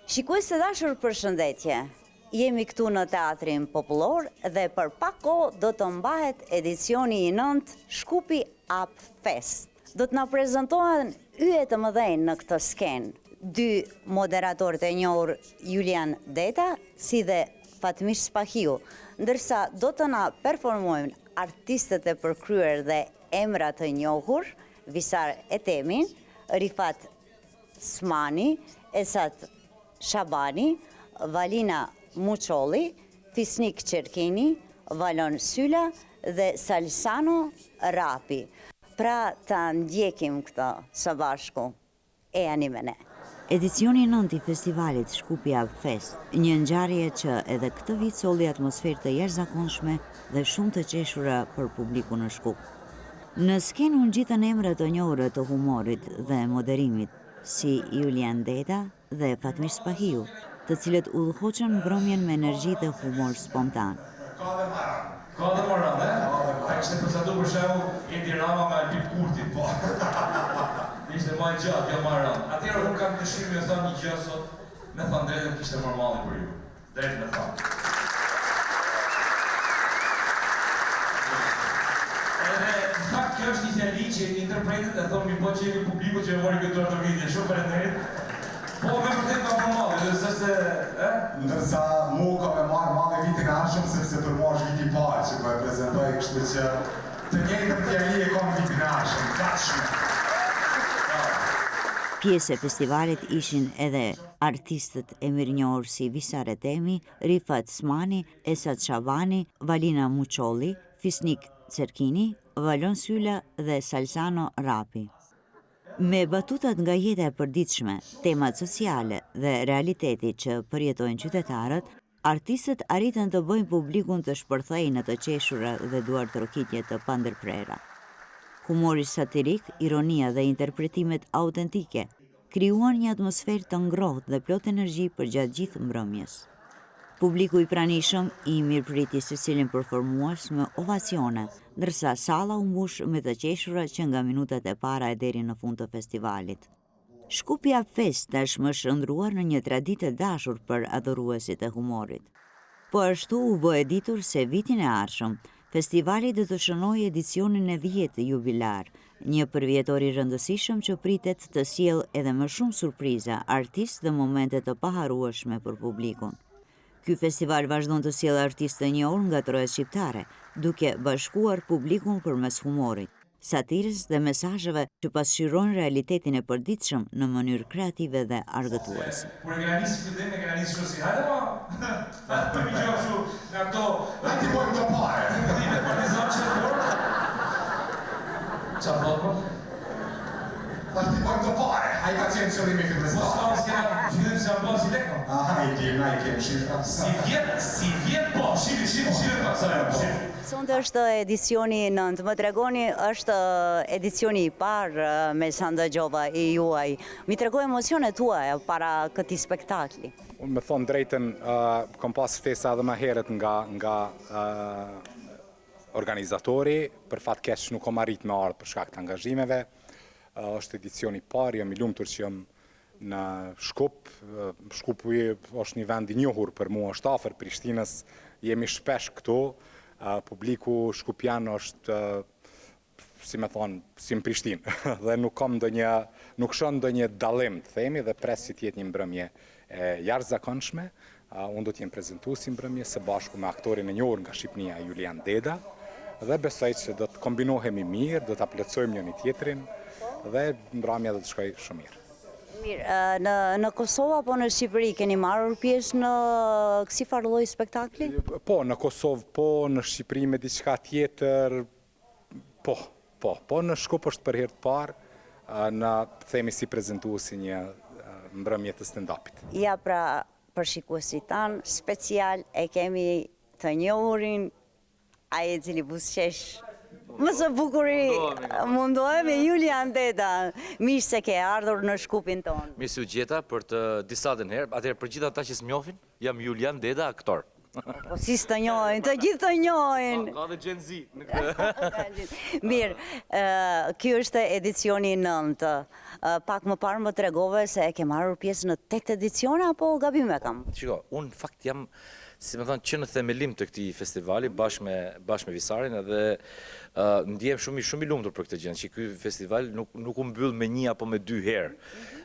Shikues të dashur, përshëndetje. Jemi këtu në Teatrin Popullor dhe për pak kohë do të mbahet edicioni i 9 Shkupi Up Fest. Do të na prezantohen yjet të mëdhenj në këtë skenë. Dy moderatorët e njohur, Julian Deda si dhe Fatmish Spahiu, ndërsa do të na performojnë artistët e përkryer dhe emra të njohur, Visar Etemin, Rifat Smani, Esat Shabani, Valina Muçolli, Fisnik Qerkini, Valon Sylla dhe Salsano Rapi. Pra ta ndjekim këtë së bashku. E ani me ne. Edicioni 9 i festivalit Shkupi Up Fest, një ngjarje që edhe këtë vit solli atmosferë të jashtëzakonshme dhe shumë të qeshura për publikun në Shkup. Në skenë u ngjitën emra të njohura të humorit dhe moderimit, si Julian Deda dhe Fatmish Spahiu, të cilët udhëhoqën mbrëmjen me energji dhe humor spontan. Ka dhe maran, a kështë të përsatu për shemë Edi Rama me Albip Kurti, po. Ishte ma gjatë, jo maran. Atëherë unë kam dëshirë me thënë një gjë sot, me thënë drejtën kishte normali për ju. Drejtë me thënë. Edhe, në fakt, kjo është një fjali që interpretet e thonë mi po që jemi publiku që e mori këtë të vidje, shumë për e nërit. Po, me përtet ka formali, dhe sështë, Ndërsa mu ka me marrë ma me vitin arshëm, sepse për mua është viti parë që po e prezentoj, kështu që të njëjtën fjali e kam vitin arshëm, gatshme. Pjesë e festivalit ishin edhe artistët e mirënjohur si Visar Etemi, Rifat Smani, Esat Shabani, Valina Muçolli, Fisnik Qerkini, Valon Sylla dhe Salsano Rapi. Me batutat nga jeta e përditshme, temat sociale dhe realiteti që përjetojnë qytetarët, artistët arritën të bëjnë publikun të shpërthejë në të qeshura dhe duartërokitje të pandërprera. Humori satirik, ironia dhe interpretimet autentike krijuan një atmosferë të ngrohtë dhe plot energji për gjatë gjithë mbrëmjes. Publiku i pranishëm i mirëpriti secilin performues me ovacione, ndërsa salla u mbush me të qeshura që nga minutat e para e deri në fund të festivalit. Shkupi Up Fest tashmë është shndruar në një traditë të dashur për adhuruesit e humorit. Po ashtu u bë e ditur se vitin e ardhshëm festivali do të shënojë edicionin e 10 jubilar, një përvjetor i rëndësishëm që pritet të sjellë edhe më shumë surpriza, artistë dhe momente të paharrueshme për publikun. Ky festival vazhdon të sjellë artistë të njohur nga troja shqiptare, duke bashkuar publikun përmes humorit, satirës dhe mesazheve që pasqyrojnë realitetin e përditshëm në mënyrë kreative dhe argëtuese. Kur e kena nisë fillim, e kena nisë si hajde ma, për mi gjohë shu nga këto, Hajde pojmë të pare. Dime partizan që e porë. Qa plot po? Hajde pojmë të pare, hajde ka qenë qëllimi fitness. Mos ka mos kena fillim se janë plot si lekno. Aha, i kem shifra. Si vjet po, shifë pak sa e po. Sonte është edicioni 9, më tregoni, është edicioni i parë me sa ndëgjova i juaj. Mi tregoj emocionet tuaja para këtij spektakli. Unë me thonë drejten, kam pas festa edhe më herët nga organizatori, për fat keq nuk kom arrit me ardhë për shkak të angazhimeve. Është edicioni i parë, jam i lumtur që jam në Shkup. Shkupi është një vend i njohur për mua, është afër Prishtinës, jemi shpesh këtu. Publiku shkupian është, si me thonë, si në Prishtinë, dhe nuk shon ndonjë dallim, themi, dhe pres si t'jetë një mbrëmje jashtëzakonshme. Unë do t'jem prezantues i mbrëmjes së bashku me aktorin e njohur nga Shqipënia, Julian Deda, dhe besoj që do të kombinohemi mirë, do ta plotësojmë njëri tjetrin dhe mbrëmja do të shkojë shumë mirë. Mirë, në Kosovë apo në Shqipëri keni marrur pjesë në kësi farë lloji spektakli? Po, në Kosovë, po, në Shqipëri me diçka tjetër, po, në Shkup është për herë të parë, në themi si prezantuesi një mbrëmje të stand-upit. Ja, pra, për shikuesit tanë, special e kemi të njohurin, ai i cili buzëqesh më së bukuri mundohemi, Julian Deda. Mirë se ke ardhur në Shkupin tonë. Mirë se u gjeta për të disa dhe herë, atëherë për gjithë ata që s'mnjohin, jam Julian Deda, aktor. Po si të njohin, të gjithë të njohin. Ka dhe Gen Z në këtë. Mirë, kjo është edicioni 9. Pak më parë më tregove se e ke marrur pjesë në 8 edicione, apo gabim e kam? Shiko, unë në fakt jam, si me thënë, që në themelim të këtij festivali, bashkë me Visarin, edhe ndjem shumë i lumtur për këtë gjë, që ky festival nuk u mbyll me 1 apo me 2 herë.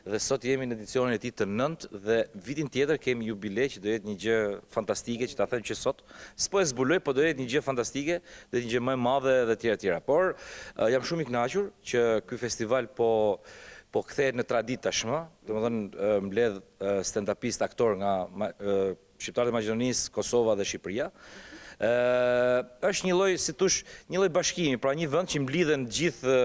Dhe sot jemi në edicionin e tij të 9 dhe vitin tjetër kemi jubile që do jetë një gjë fantastike, që ta them që sot s'po e zbuloj, po do jetë një gjë fantastike, do jetë një gjë më e madhe dhe tjera. Por jam shumë i kënaqur që ky festival po kthehet në traditë tashmë, domethënë mbledh stand-upist aktor nga shqiptarët e Maqedonisë, Kosova dhe Shqipëria. Është një lloj, si thosh, një lloj bashkimi, pra një vend që mblidhen gjithë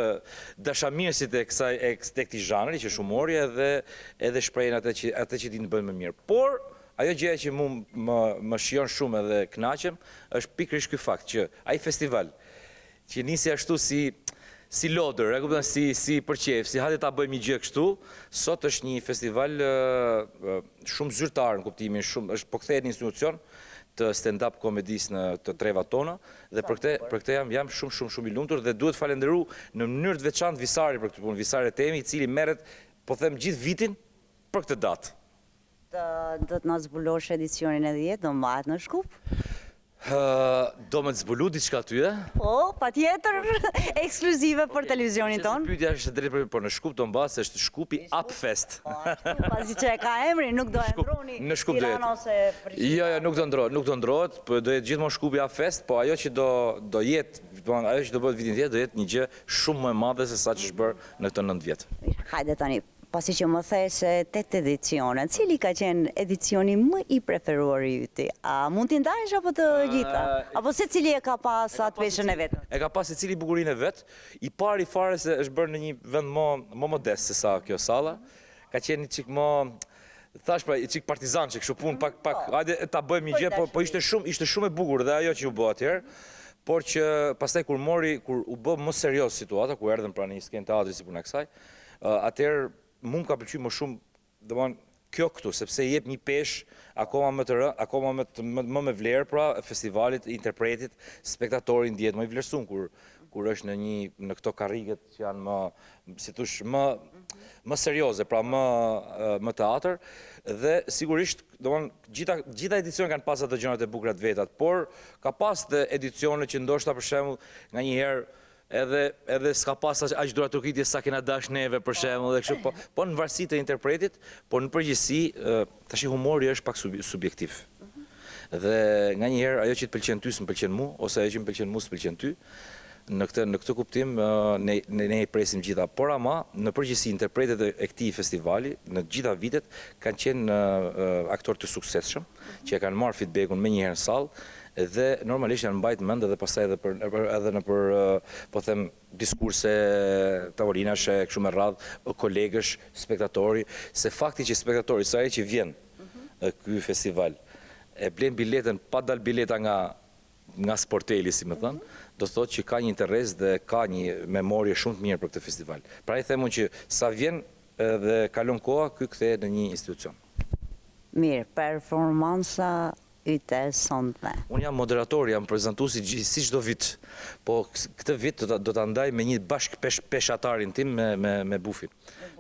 dashamirësit e këtij zhanri, që është humori edhe shprehin atë që dinë të bëjnë më mirë. Por ajo gjëja që më shijon shumë edhe kënaqem është pikërisht ky fakt që ai festival që nisi ashtu si lodër, e kupton, si për qejf, si hajde ta bëjmë një gjë kështu, sot është një festival shumë zyrtar në kuptimin është po kthehet në institucion të stand-up komedisë në të trevat tona dhe për këtë jam shumë i lumtur dhe duhet falenderu në mënyrë të veçantë Visarin për këtë punë, Visari Temi, i cili merret, po them, gjithë vitin për këtë datë. Do të na zbulosh edicionin e 10, do mbahet në Shkup? Do me të zbulu diçka ty, e? Po, pa tjetër, ekskluzive për televizionin tonë. Pyetja është drejt por në Shkup do mbahet, se është Shkupi Upfest. Pasi që e ka emrin, nuk do e ndroni Tirana ose Prishtina. Jo, nuk do ndrohet, po do jetë gjithmonë Shkupi Upfest, po ajo që do jetë, ajo që do bëhet vitin tjetër, do jetë një gjë shumë më e madhe se sa që është bërë në këtë 9 vjet. Hajde tani, pasi që më the se 8 edicione, cili ka qenë edicioni më i preferuar i yti? A mund t'i ndajsh apo të gjitha? Apo se cili e ka pas atë peshën e vetë? E ka pas se cili bukurinë e vetë, i pari fare se është bërë në një vend më modest se sa kjo salla, ka qenë një çik më, thash pra, i çik partizan që kështu punë pak, hajde ta bëjmë një gjë, po ishte shumë e bukur dhe ajo që u bë atëherë. Por që pastaj kur u bë më serioz situata, ku erdhën pra në një skenë teatri si puna e kësaj, atëherë mu më ka pëlqyer më shumë, domethënë kjo këtu, sepse i jep një peshë akoma më të rëndë, akoma më me vlerë pra festivalit, interpretit, spektatorin ndjehet më i vlerësuar kur është në këto karriget që janë më, si thosh, më serioze, pra më teatr, dhe sigurisht, domethënë gjitha edicionet kanë pas ato gjërat e bukura të vetat, por ka pas të edicione që ndoshta për shembull nganjëherë edhe s'ka pas aq duraturkitje sa kena dash neve për shembull dhe kështu, po në varësi të interpretit, por në përgjithësi tash humori është pak subjektiv. Dhe nganjëherë ajo që të pëlqen ty s'm pëlqen mua, ose ajo që më pëlqen mua s'pëlqen ty. Në këtë kuptim ne i presim gjitha, por ama në përgjithësi interpretet e këtij festivali në gjitha vitet kanë qenë aktorë të suksesshëm, që e kanë marrë feedbackun më një herë në sallë dhe normalisht janë mbajtur mend edhe pastaj edhe në për po them diskurse, tavolinash kështu me radh, kolegësh, spektatori, se fakti që spektatori sa që vjen ky festival e blen biletën pa dal bileta nga sporteli, si më thënë, do thotë që ka një interes dhe ka një memorje shumë të mirë për këtë festival. Pra i themun që sa vjen dhe kalon koha, ky kthehet në një institucion. Mirë, performansa yte sonte. Unë jam moderator, jam prezantues si çdo vit, po këtë vit do ta ndaj me një bashk peshatarin tim me Bufin.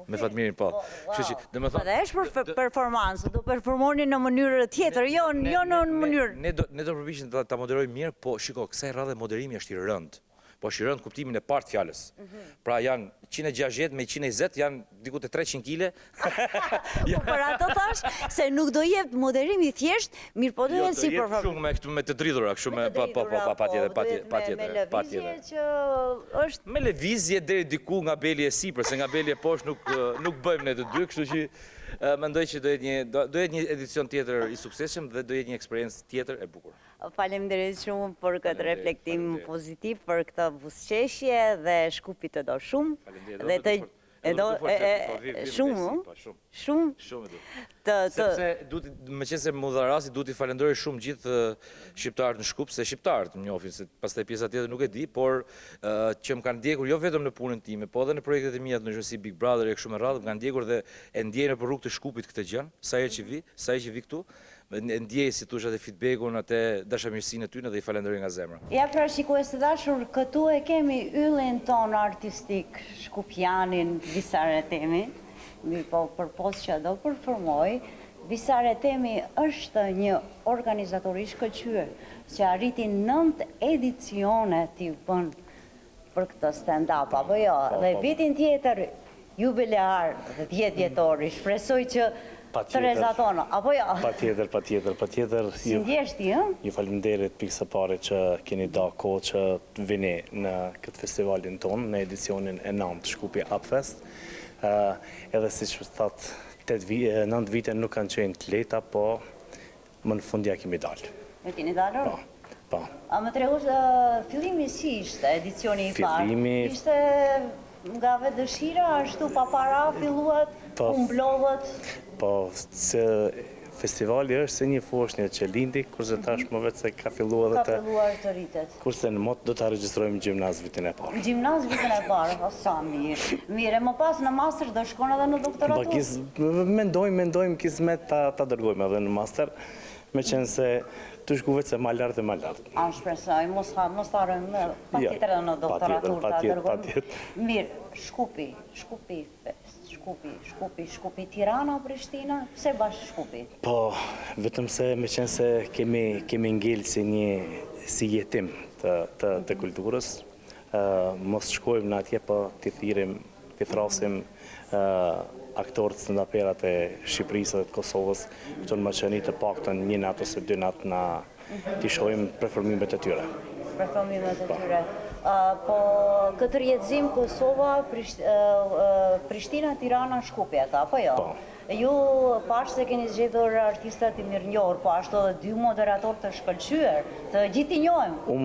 Me Fatmirin, po. Dhe është performansë, do performoni në mënyrë tjetër, jo në mënyrë. Ne do përpiqemi ta moderojmë mirë, po shiko, kësaj radhe moderimi është i rëndë. Po është i rëndë kuptimin e parë të fjalës. Pra janë 160 me 120 janë diku te 300 kg. Po për ato thash se nuk do jep moderimi thjesht, mirë po do jetë si performancë. Shumë me këtu me të dridhura, kështu me patjetër. Me lëvizje deri diku nga beli e sipër, se nga beli e poshtë nuk bëjmë ne të dy, kështu që mendoj që do jetë një edicion tjetër i suksesshëm dhe do jetë një eksperiencë tjetër e bukur. Faleminderit shumë për këtë reflektim pozitiv, për këtë buzëqeshje dhe Shkupi të do shumë. Faleminderit. Shumë. Sepse me qenë se më dha rasti, duhet i falenderoj shumë gjithë shqiptarët në Shkup, se shqiptarët më njohin, se pastaj pjesa tjetër nuk e di, por që më kanë ndjekur jo vetëm në punën time, po edhe në projektet e mia të ndërkohësi Big Brother e kështu me radhë, më kanë ndjekur dhe e ndjej në rrugë të Shkupit këtë gjë, sa herë që vi këtu, ndjej si tush atë feedbackun, atë dashamirësinë e tyre dhe I falenderoj nga zemra. Ja pra shikues të dashur, këtu e kemi yllin ton artistik, shkupjanin Visaretemi, po përpos që do përformoj, Visaretemi është një organizator I shkëlqyer që arriti 9 edicione t'i bën për këtë stand-up, apo jo, dhe vitin tjetër jubilear dhe 10 vjetori, shpresoj që të rezaton, apo jo? Patjetër. Si ndjesh ti, Ju falenderit pikë së pari që keni da kohë që të vini në këtë festivalin tonë, në edicionin e 9 Shkupi Upfest. Edhe si që thot, 9 vite nuk kanë qenë të leta, po më në fundja kemi dalë. E keni dalër? Po. A më tregu fillimi si ishte edicioni I parë? Fillimi... Ishte nga vetë dëshira, ashtu pa para filluat, kumblodhët? Po, se festivali është se një foshnjë që lindi, kurse tash më vetë se ka filluar dhe Ka filluar të rritet. Kurse në motë do të registrojmë gjimnaz vitin e parë. Gjimnaz vitin e parë, o sa mirë. Mire, më pas në master do shkon edhe në doktoratur? Mendojmë kismet ta dërgojmë edhe në master, me qenë se të shku vetë se ma lartë e ma lartë. A në shpresoj, mos të arëm pa tjetër edhe në doktoratur ta dërgojmë. Mirë, Shkupi Fest, Shkupi Tirana, Prishtina, pse bashkë Shkupi? Po, vetëm se me qenë se kemi ngellë si jetim të kulturës, mos shkojmë në atje, po t'i thirim, t'i thrasim aktorët stand-uperat e Shqipërisë dhe të Kosovës, këto në Maqedoni të paktën një natë ose 2 natë na t'i shohim performimet e tyre. Performimet e tyre. Po këtë rjetëzim Kosova, Prishtina, Tirana, Shkupi ata, apo jo? Ju pashtë se keni zgjedhur artistat I mirënjohur, po ashtu edhe 2 moderator të shkëlqyer, të gjithë I njohim. U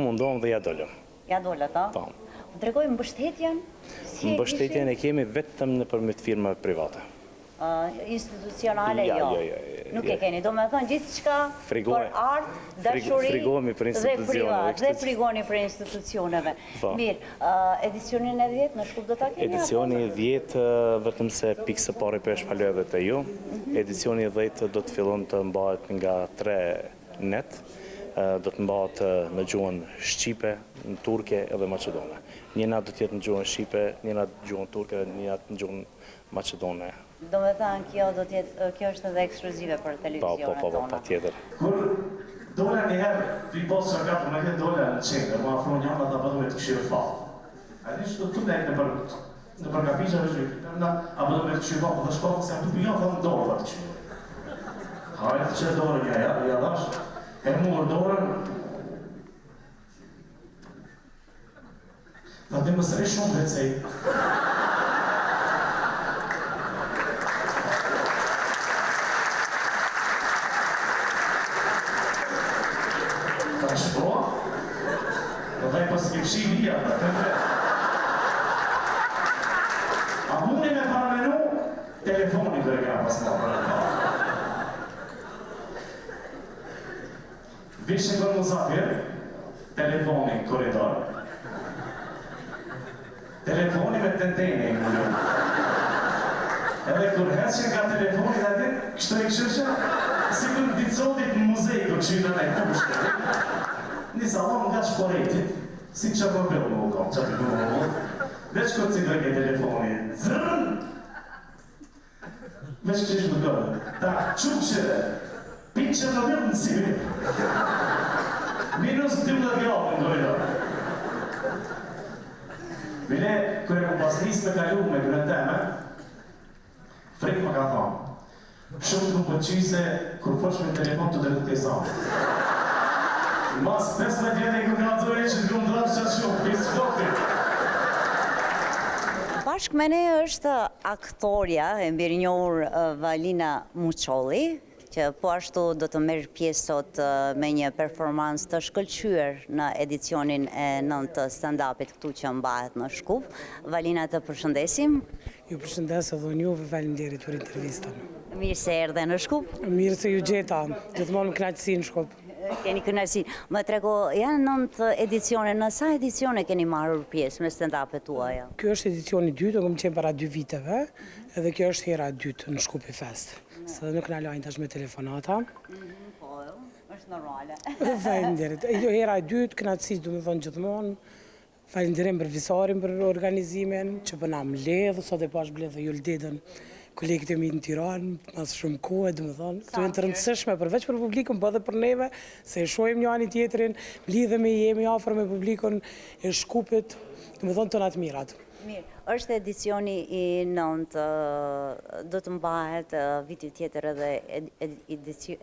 munduam dhe ja dollëm. Ja dollë ata? Po. Dregojmë mbështetjen? Mbështetjen e kemi vetëm nëpërmjet firmave private. Institucionale jo? Nuk e keni, do me thënë gjithë qka për art, dashuri dhe privat, dhe frigoni për institucioneve. Mirë, edicionin e 10 në Shkup do ta keni? Edicioni e 10, vetëm se pikë së pari për shpaloj edhe të ju, edicioni e 10 do të fillon të mbahet nga 3 net, do të mbahet në gjuhën Shqipe, në Turke edhe Maqedone. Një natë do të jetë në gjuhën Shqipe, një natë në gjuhën Turke dhe një natë në gjuhën Maqedone. Do me thënë kjo është edhe ekskluzive për televizionet tona. Pa tjetër. Kur dole njëherë, t'i posë që ka për me këtë dole në qenë, më afro një anë, ata përdo me të këshirë falë. A një që të nejtë në për kafisha vë që a përdo me të këshirë falë, për të shkofë, se jam të pijon, fa në dorë, fa të këshirë. Hajtë të që dorë një, ja dash, e murë dorën, dhe të më sëri shumë vecej. Dhe pas ke fshi vija, a mundi me paramenu telefoni kërë kena pas më. Vishë në Muzafir, telefoni koridor, telefoni me tentene I mullu. Edhe kur heqen nga telefoni dhe dit, kështë e këshëshë, si kërë ditësotit në muzej kërë qyta në e pushtë. Një salon nga shporetit, si që më bëllë më u kam, që të më më, veç këtë si kërë ke telefoni, zërën! Veç këtë ishë më kërë, ta qupëshë, pinë që më bëllë në si mirë. Minus 12 gradë në koridor. Bile, kërë e më pas nisë me kalu me kërë teme, frikë më ka thonë, shumë të më përqy se kërë fërsh me telefon të dhe të tesanë. Mas 15 vjetë I këmë kalëzore që të këmë dranë qatë shumë, pisë floktit. Bashkë me ne është aktoria e mbirënjohur Valina Muçolli, që po ashtu do të merr pjesë sot me një performancë të shkëlqyer në edicionin e 9 të stand-upit këtu që mbahet në Shkup. Valina, të përshëndesim. Ju përshëndes edhe unë juve, faleminderit për intervistën. Mirë se erdhe në Shkup. Mirë se ju gjeta, gjithmonë më kënaqësi në Shkup. Keni kënaqësi. Më trego, janë 9 edicione, në sa edicione keni marrur pjesë me stand-upet tuaja? Kjo është edicioni 2, do këmë qenë para 2 viteve, edhe kjo është hera 2 në Shkupi Fest. se nuk na lajnë tash me telefonata. Po, është normale. Faleminderit. Jo, hera e dytë, kënaqësi do të thonë gjithmonë. Faleminderim për visarin, për organizimin, që po na mbledh, sot e pash mbledh Jul Dedën, kolegët e mi në Tiranë, pas shumë kohë, do të thonë, këto janë të rëndësishme përveç për publikun, po edhe për neve, se e shohim një ani tjetrin, mblidhemi, jemi afër me publikun e Shkupit, do të thonë tonat mirat. Mirë, është edicioni i 9, do të mbahet viti tjetër edhe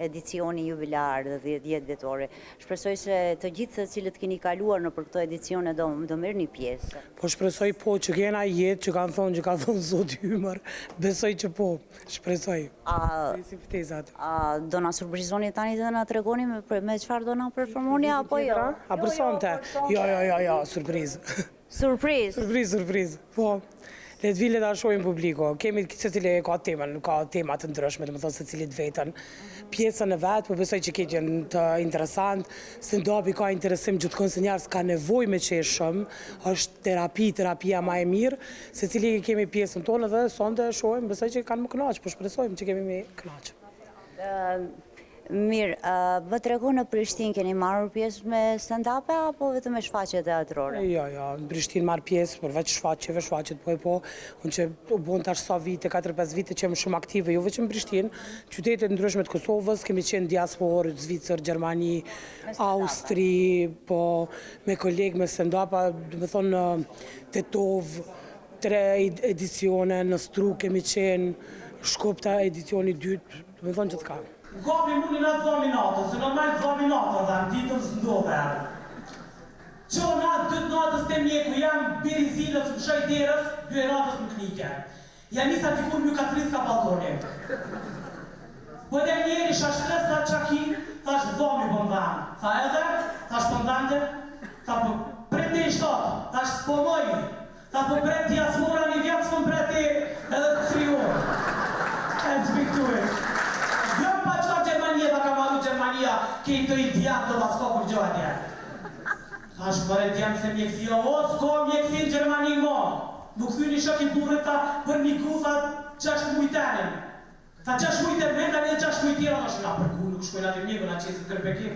edicioni jubilar dhe 10 vjetore. Shpresoj se të gjithë të cilët keni kaluar në për këto edicione do merr një pjesë. Po shpresoj po që kena jetë që kanë thonë Zoti Hymër, besoj që po, shpresoj. Si ftezat. Do na surprizoni tani dhe na tregoni me çfarë do na performoni apo jo? A për sonte? Jo, surprizë. Surprizë, po. Le të vile ta shohim publiko. Kemi secili ka temën, ka tema të ndryshme, domethënë secilit vetën. Pjesën e vet, po besoj që këtë janë të interesant. Stand-upi ka interesim gjithkohë se njerëz ka nevojë me qeshëm, është terapia më e mirë. Secili kemi pjesën tonë dhe sonte shohim, besoj që kanë më kënaq, po shpresojmë që kemi më kënaq. Mirë, më tregu në Prishtinë keni marrë pjesë me stand-up apo vetëm me shfaqje teatrore? Jo, në Prishtinë marrë pjesë, përveç shfaqjet po, unë që u bon tash sa vite, 4-5 vite që jam shumë aktive, jo vetëm në Prishtinë, qytetet ndryshme të Kosovës, kemi qenë diasporë, Zvicër, Gjermani, Austri, po me kolegë me stand-up, do të thonë Tetov, 3 edicione, në Struk kemi qenë, Shkopta edicioni 2, do të thonë që të ka. Gabi muni na 2 minuta, se normal 2 minuta dhe në ditën së ndove. Qo na 2 natës të mjeku jam birizilës më shaj derës, 2 natës më knike. Ja nisa dikur mjë katërit ka balkoni. Po edhe njeri shashtres tha qakin, thash dhomi po mdhanë. Tha edhe, thash po mdhante, tha po preti i shtatë, thash s'ponoj. Tha po preti jasmora një vjatë s'pon preti edhe të 3 orë. E të zbikturit. Gjermania, kej të idiat do t'asko kur gjohë atje. Thash për e djemë se mjekësia, o s'ko mjekësi në Gjermani mo. Nuk thyni shok i burët ta për një ku, tha 6 mujtenin. Tha 6 mujten me, ka një 6 mujtira, tha shuna për ku, nuk shkojnë atë mjekën, a qesit kërbekim.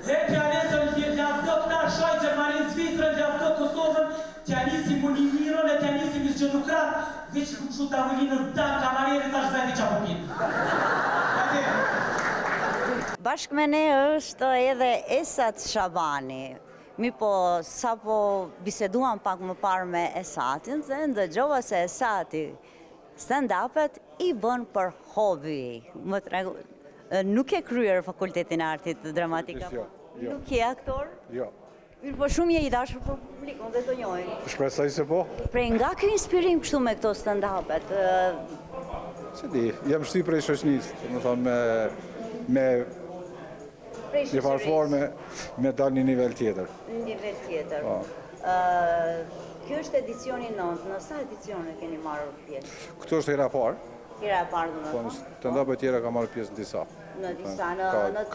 Dhe t'ja nesën ljavdo këta shoj Gjermani, Zvicrën, ljavdo Kosovën, t'ja nisi Munimiron e t'ja nisi Misgjënukrat, veç ku shu të avullinës dan kamareri tash veti qa përpin. Bashkë me ne është edhe Esat Shabani. Mi po, sa po biseduam pak më parë me Esatin, dhe ndëgjova se Esati stand-upet i bën për hobi. Më tregu, nuk e kryer fakultetin e artit dramatika. Jo. Nuk je aktor? Jo. Mirë, po shumë je i dashur për publikun dhe të njohin. Shpresoj se po. Prej nga kjo inspirim kështu me këto stand-upet? Se di, jam shty prej shoqnisë, do të thonë me një farforme me dal një nivel tjetër. Një nivel tjetër. Kjo është edicioni 9, në sa edicione keni marrë pjesë? Këto është hera parë. Hera e parë, do Po, stand-up e tjera ka marrë pjesë në disa. Në disa, në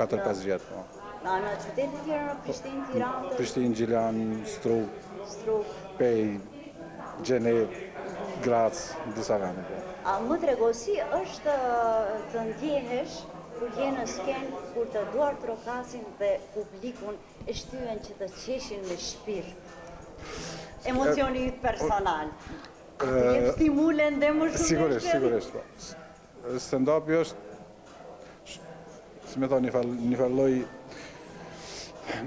4-5 vjetë, po. Në qytetit tjera, në Prishtinë, Tiranë? Prishtinë, Gjilan, Struk, Pej, Gjenev, Grac, në disa vende, po. Më trego, si është të ndjehesh kur je në skenë, kur të duart trokasin dhe publikun e shtyen që të qeshin me shpirt? Emocioni personal. Të jep stimulen dhe më shumë? Sigurisht, po. Stand-upi është, si me thonë, një farloj,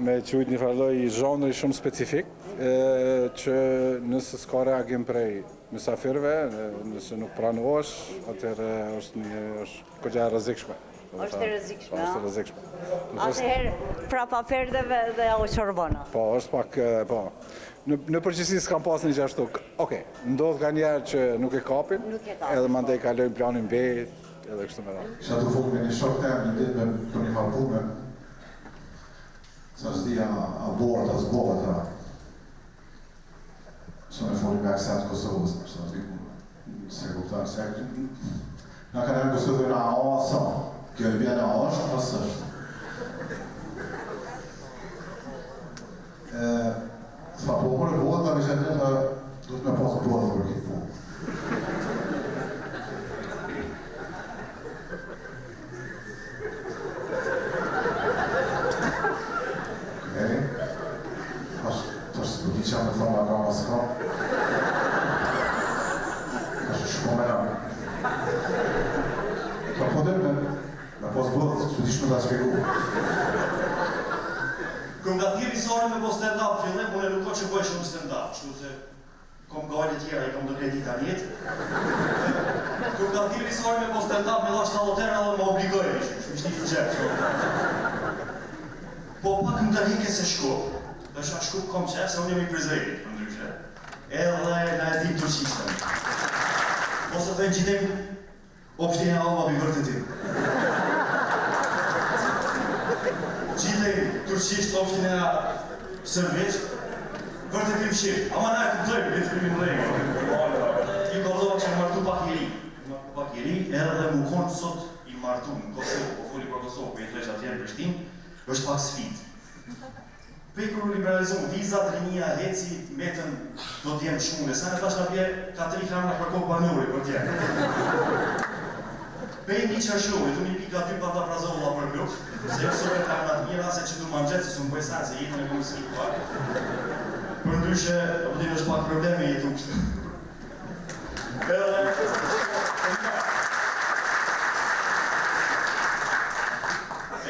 me qujt një farloj zhonëri shumë specifik, që nëse s'ka reagim prej mysafirve, nëse nuk pranohesh, atëherë është kogja rrezikshme. Është e rrezikshme, a? Është e rrezikshme. Atëherë, prapa perdeve dhe o qorbona. Po, është pak, po. Në përgjithësi s'kam pas një gjashtu. Okej, ndodh ka njerë që nuk e kapin, edhe mandej kalojnë planin B, edhe kështu me radhë. Kisha të folë me një shok tem një ditë me për një farpume, sa s'dija abort as bota. Sa me folë nga aksentë Kosovës, sa se kuptar, se nga ka nërë Kosovë nga asa, kjo e bjene është, pas është. Tha po për e bota, me që të do të me pasë bota për këtë punë. problem me pos bëllë, s'u dish me ta shpjegu. Këm nga thirë visare me po stand-up fillim, unë nuk ka që bëj shumë stand-up, kështu se kom gajnë tjera, i kom do kredita njetë. Këm nga thirë visare me po stand-up, me la 70 euro dhe më obligojnë, shumë shti në gjepë. Po pak më të hike se shkup, dhe shka shkup kom qef, se unë jemi Prizrenit, më ndryshe. Edhe na e dim turqishtën. Ose të në gjitim, opshtinja alba bi vërtetim. Gjitim turqisht, opshtinja sërbisht, vërtetim shqip. Ama na e këmëtojmë, e të këmim lejnë. Ju gërdova që martu pak i ri. Edhe mu konë sot i martu në Kosovë, po foli për Kosovë, ku jetë lesh atje në Prishtinë, është pak sfit. Pej kërë liberalizon vizat, rinia, heci, metën do t'jem shumë, sa në tash në bje ka 3 krana për kohë banuri për tjenë. Pej një qashojit, unë i pika 2 pata prazolla për mjok, se jo sove ka në atë mira, se që du më gjetë, se su më bëjë sanë, se jetën e këmë s'ki pak. Për ndryshe, përdin është pak probleme jetu kështë.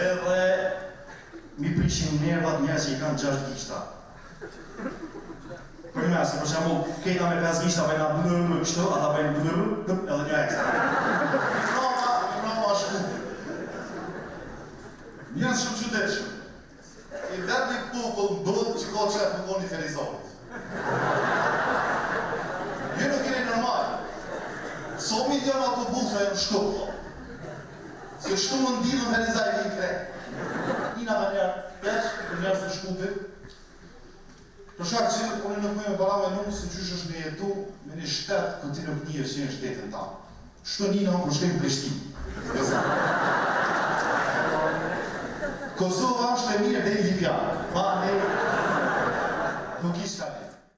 Edhe mi prishin nervat njerës që i kanë 6 gishta. Për një se për shambull, kejta me 5 gishta bëjna blërë kështu, ata bëjnë blërë, edhe një ekstra. Brama shkupi. Njënë shumë qytetëshëm. I vetë një popull në bëllë që ka qëtë në koni Ferizorit. Ju nuk jeni normal. So milion autobusa e në shkup. Se shtu më ndilën Ferizaj një krej. Nina me njerë pesh, për njerë se shkupi. Për shak që unë nuk me para me numë se qysh është me jetu me një shtetë këtë ti nuk një që jenë shtetën ta. Shtu Nina unë përshkejmë Prishtinë. Kosova është e mirë dhe i Lipjanë. Ma ne